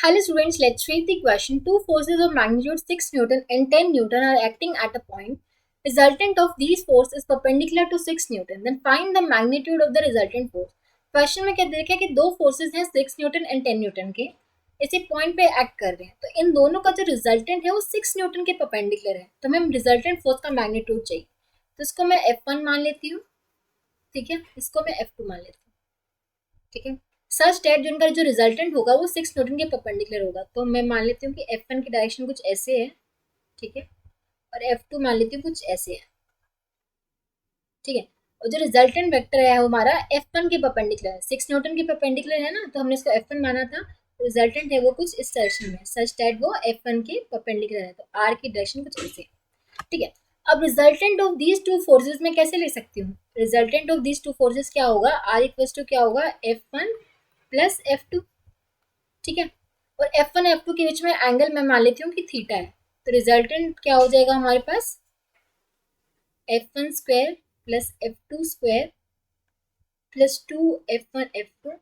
Hello students, let's read the question. Two forces of magnitude 6 Newton and 10 Newton are acting at a point. Resultant of these force is perpendicular to 6 Newton. Then find the magnitude of the resultant force. Question में क्या देखा कि दो forces हैं 6 Newton and 10 Newton के, इसी point पे act कर रहे हैं, तो इन दोनों का जो रिजल्टेंट है वो 6 न्यूटन के परपेंडिकुलर है, तो हमें रिजल्टेंट फोर्स का मैग्नीट्यूड चाहिए। तो इसको मैं F1 मान लेती हूँ, ठीक है, इसको मैं F2 मान लेती हूँ, ठीक है। सच डेट जिनका जो रिजल्टेंट होगा वो 6 न्यूटन के परपेंडिकुलर होगा, तो मैं मान लेती हूँ कि F1 की डायरेक्शन कुछ ऐसे है, ठीक है, और F2 मान लेती हूँ कुछ ऐसे है, ठीक है। और जो रिजल्टेंट वेक्टर है वो हमारा F1 के परपेंडिकुलर है, 6 न्यूटन के परपेंडिकुलर है ना, तो हमने इसको F1 माना था। रिजल्टेंट है वो कुछ इस डायरेक्शन में, सच डेट वो F1 के परपेंडिकुलर है, तो R की डायरेक्शन कुछ ऐसे, ठीक है। अब resultant of these two forces में कैसे ले सकती हूँ, resultant of these two forces क्या होगा, R इक्वल्स टू क्या होगा, F1 प्लस F2, ठीक है। और F1 F2 के बीच में एंगल मैं मान लेती हूँ कि थीटा है, तो रिजल्टेंट क्या हो जाएगा हमारे पास, F1 square plus F2 square plus 2 F1 F2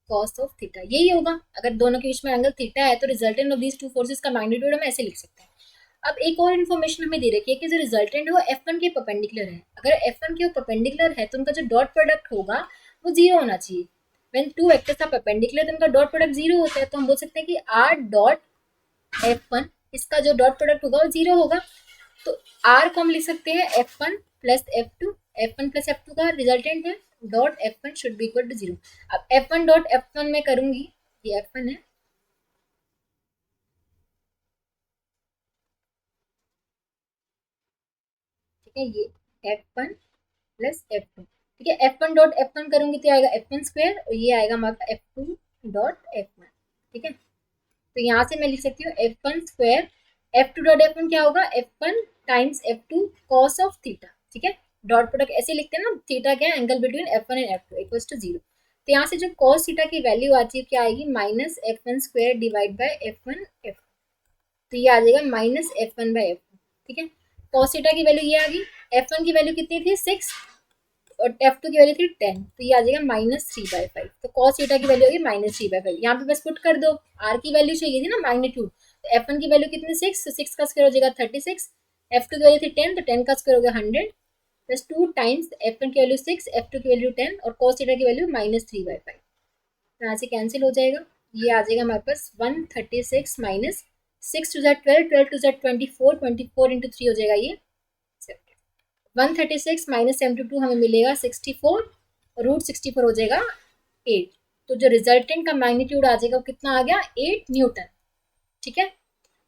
cos of theta, यही होगा। अगर दोनों के बीच में एंगल थीटा है तो resultant of these two forces का मैग्नीट्यूड हम ऐसे लिख सकते हैं। अब एक और इन्फॉर्मेशन हमें दे रखी है कि जो रिजल्टेंट है वो F1 के परपेंडिकुलर है। अगर F1 के परपेंडिकुलर है तो उनका जो डॉट प्रोडक्ट होगा वो जीरो होना चाहिए। When two vectors are perpendicular तो उनका डॉट प्रोडक्ट जीरो होता है, तो हम बोल सकते हैं कि R डॉट F1 इसका जो डॉट प्रोडक्ट होगा वो जीरो होगा। तो R को हम लिख सकते हैं F1 plus F2, F1 plus F2 का रिजल्टेंट है, dot F1 should be equal to zero. अब F1 डॉट F1 में करूंगी, ये F1 है, ठीक है, ये F1 प्लस F2, ठीक है। F1 डॉट F1 करूंगी तो आएगा F1 स्क्वायर और ये आएगा हमारा F2 डॉट F1, ठीक है। तो यहाँ से मैं लिख सकती हूँ F1 square, F2 dot F1 क्या होगा, F1 times F2 cos of theta, ठीक है। डॉट प्रोडक्ट ऐसे लिखते हैं ना, थीटा क्या है, angle between F1 and F2 equals to zero. तो यहाँ से जो कॉस थीटा की वैल्यू आती है क्या आएगी, minus F1 square divide by F1 F2, तो ये आ जाएगा माइनस F1 बाय F2, ठीक है। कॉस थीटा की वैल्यू ये आ गई, F1 की वैल्यू कितनी थी 6 और F2 की वैल्यू थी 10, तो ये आ जाएगा -3/5। तो cos थीटा की वैल्यू होगी -3/5, यहाँ पे बस पुट कर दो, R की वैल्यू चाहिए थी ना मैग्नीट्यूड, तो F1 की वैल्यू कितनी 6, तो 6 का स्क्वायर हो जाएगा 36, F2 की वैल्यू थी 10 तो 10 का स्क्वायर हो गया 100 प्लस 2 टाइम्स F1 की वैल्यू 6, F2 की वैल्यू 10 और cos थीटा की वैल्यू -3/5, तो यहाँ से कैंसिल हो जाएगा। ये आ जाएगा हमारे पास 136 minus 6 to z 12, 12 to z 24, 24 into 3 हो जाएगा ये 136 माइनस 72 हमें मिलेगा 64, रूट 64 हो जाएगा 8। तो जो रिजल्टेंट का मैग्नीट्यूड आ जाएगा वो कितना आ गया, 8 न्यूटन, ठीक है।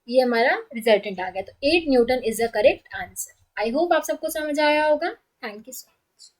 ये हमारा रिजल्टेंट आ गया, तो 8 Newton is the correct answer. I hope आप सबको समझ आया होगा। Thank you so much.